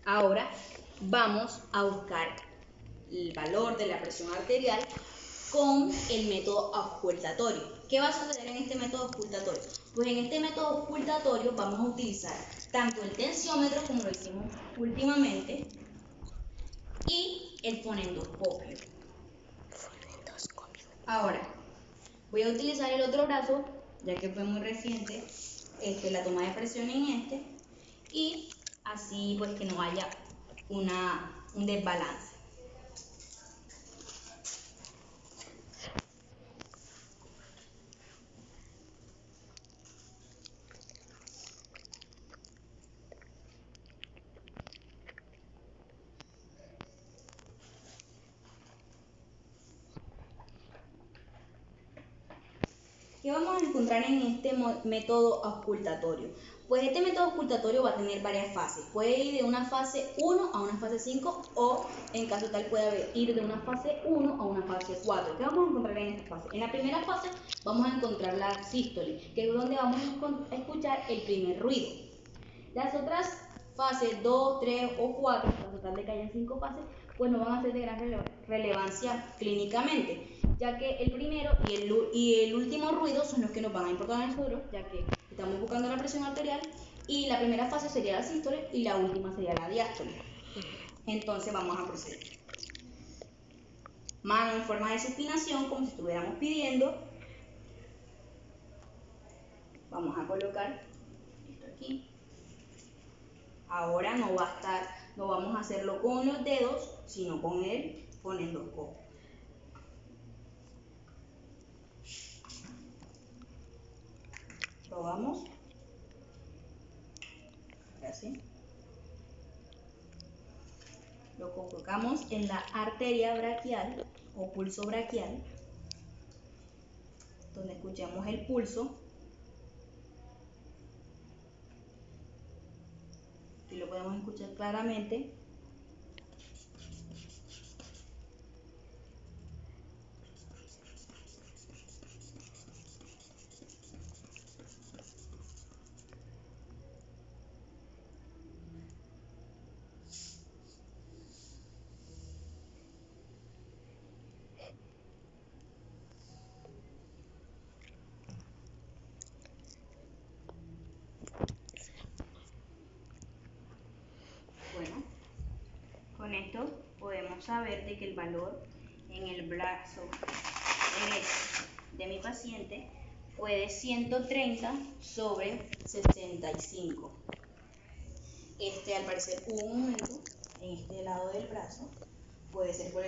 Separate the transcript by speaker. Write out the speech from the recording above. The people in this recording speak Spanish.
Speaker 1: Ahora vamos a buscar el valor de la presión arterial con el método auscultatorio. ¿Qué va a suceder en este método auscultatorio? Pues en este método auscultatorio vamos a utilizar tanto el tensiómetro, como lo hicimos últimamente, y el fonendoscopio. Ahora, voy a utilizar el otro brazo, ya que fue muy reciente la toma de presión en y así pues que no haya un desbalance. ¿Qué vamos a encontrar en este método auscultatorio? Pues este método auscultatorio va a tener varias fases. Puede ir de una fase 1 a una fase 5 o en caso tal puede ir de una fase 1 a una fase 4. ¿Qué vamos a encontrar en esta fase? En la primera fase vamos a encontrar la sístole, que es donde vamos a escuchar el primer ruido. Las otras fases 2, 3 o 4, en caso tal de que hayan 5 fases, pues no van a ser de gran relevancia clínicamente, ya que el primero y el último ruido son los que nos van a importar a nosotros, ya que estamos buscando la presión arterial, y la primera fase sería la sístole y la última sería la diástole. Entonces vamos a proceder. Mano en forma de supinación, como si estuviéramos pidiendo. Vamos a colocar esto aquí. Ahora no vamos a hacerlo con los dedos, sino con el fonendoscopio. Probamos. Ahora sí. Lo colocamos en la arteria braquial o pulso braquial, donde escuchamos el pulso. Aquí lo podemos escuchar claramente. Bueno, con esto podemos saber de que el valor en el brazo derecho de mi paciente fue de 130 sobre 65. Al parecer hubo un momento en este lado del brazo, puede ser por el